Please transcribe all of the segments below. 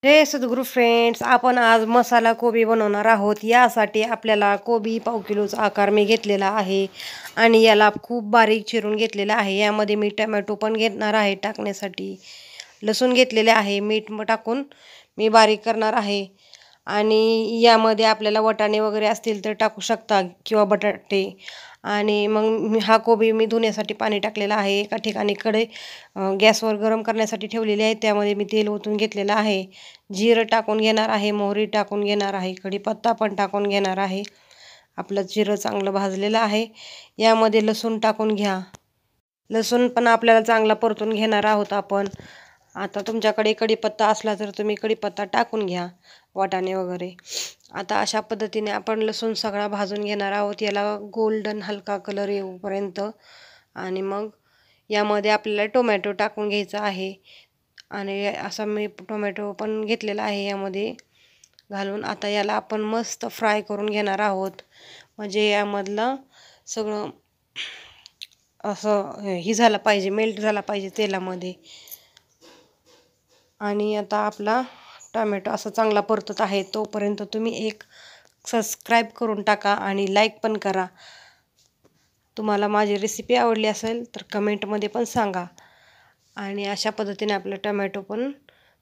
हे सद्गुरू फ्रेंड्स, आपण आज मसाला कोबी बनवणार आहोत। यासाठी आपल्याला कोबी पाव किलोचा आकार मी घेतलेला आहे आणि याला खूप बारीक चिरून घेतलेला आहे। यामध्ये मी टोमॅटो पण घेणार आहे टाकण्यासाठी, लसूण घेतलेले आहे, मीठ टाकून मी बारीक करणार आहे। आणि यामध्ये आपल्याला वाटाणे वगैरे असतील तर टाकू शकता किंवा बटाटे। आणि मग हा कोबी मी धुण्यासाठी पाणी टाकलेलं आहे। एका ठिकाणी गॅसवर गरम करण्यासाठी ठेवलेले आहे, त्यामध्ये मी तेल ओतून घेतलेलं आहे। जिरं टाकून घेणार आहे, मोहरी टाकून घेणार आहे, कढीपत्ता पण टाकून घेणार आहे। आपलं जिरं चांगलं भाजलेलं आहे। यामध्ये लसूण टाकून घ्या। लसूण पण आपल्याला चांगला परतून घेणार आहोत आपण। आता तुमच्याकडे कढीपत्ता असला तर तुम्ही कढीपत्ता टाकून घ्या, वाटाणे वगैरे। आता अशा पद्धतीने आपण लसूण सगळा भाजून घेणार आहोत, याला गोल्डन हलका कलर येऊपर्यंत। आणि मग यामध्ये आपल्याला टोमॅटो टाकून घ्यायचा आहे आणि असा मी टोमॅटो पण घेतलेला आहे यामध्ये घालून। आता याला आपण मस्त फ्राय करून घेणार आहोत, म्हणजे यामधलं सगळं असं ही झालं पाहिजे, मेल्ट झाला पाहिजे तेलामध्ये। आणि आता आपला टोमॅटो असं चांगला परतत आहे, तोपर्यंत तुम्ही एक सबस्क्राईब करून टाका आणि लाईक पण करा। तुम्हाला माझी रेसिपी आवडली असेल तर कमेंटमध्ये पण सांगा। आणि अशा पद्धतीने आपला टोमॅटो पण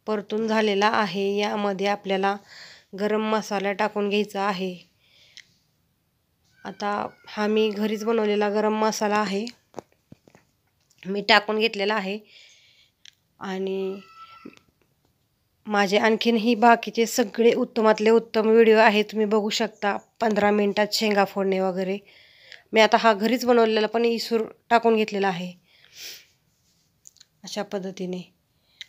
परतून झालेला आहे। यामध्ये आपल्याला गरम मसाला टाकून घ्यायचा आहे। आता हा मी घरीच बनवलेला गरम मसाला आहे, मी टाकून घेतलेला आहे। आणि माझे आणखीनही बाकीचे सगळे उत्तमातले उत्तम व्हिडिओ आहे, तुम्ही बघू शकता। 15 मिनिटात शेंगा फोडणे वगैरे, मी आता हा घरीच बनवलेला पण इसूर टाकून घेतलेला आहे अशा पद्धतीने।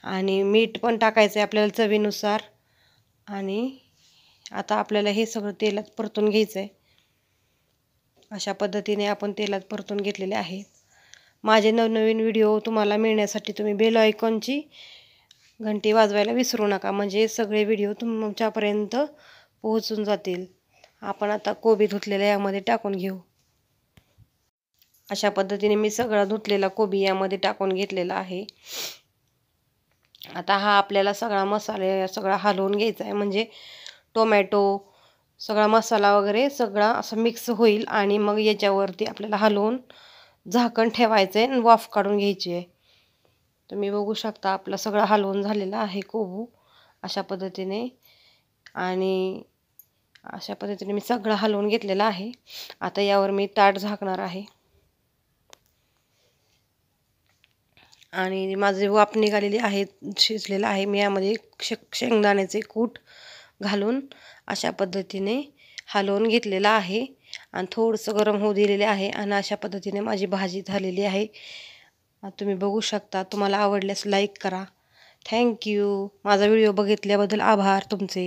आणि मीठ पण टाकायचं आहे आपल्याला चवीनुसार। आणि आता आपल्याला हे सगळं तेलात परतून घ्यायचं आहे। अशा पद्धतीने आपण तेलात परतून घेतलेले आहे। माझे नवनवीन व्हिडिओ तुम्हाला मिळण्यासाठी तुम्ही बेल आयकॉनची घंटी वाजवायला विसरू नका, म्हणजे सगळे व्हिडिओ तुमच्यापर्यंत पोहोचून जातील। आपण आता कोबी धुतलेला यामध्ये टाकून घेऊ। अशा पद्धतीने मी सगळा धुतलेला कोबी यामध्ये टाकून घेतलेला आहे। आता हा आपल्याला सगळा मसाला सगळा हलवून घ्यायचा आहे, म्हणजे टोमॅटो सगळा मसाला वगैरे सगळा असं मिक्स होईल। आणि मग याच्यावरती आपल्याला हलवून झाकण ठेवायचं आहे आणि वाफ काढून घ्यायची आहे। तुम्ही बघू शकता आपलं सगळं हलवून झालेलं आहे कोबू अशा पद्धतीने। आणि अशा पद्धतीने मी सगळं हलवून घेतलेलं आहे। आता यावर मी ताट झाकणार आहे आणि माझे वाफ निघालेली आहे, शिजलेलं आहे। मी यामध्ये शेंगदाण्याचे कूट घालून अशा पद्धतीने हलवून घेतलेलं आहे आणि थोडंसं गरम होऊ दिलेले आहे। आणि अशा पद्धतीने माझी भाजी झालेली आहे, तुम्ही बघू शकता। तुम्हाला आवडल्यास लाईक करा। थँक्यू। माझा व्हिडिओ बघितल्याबद्दल आभार तुमचे।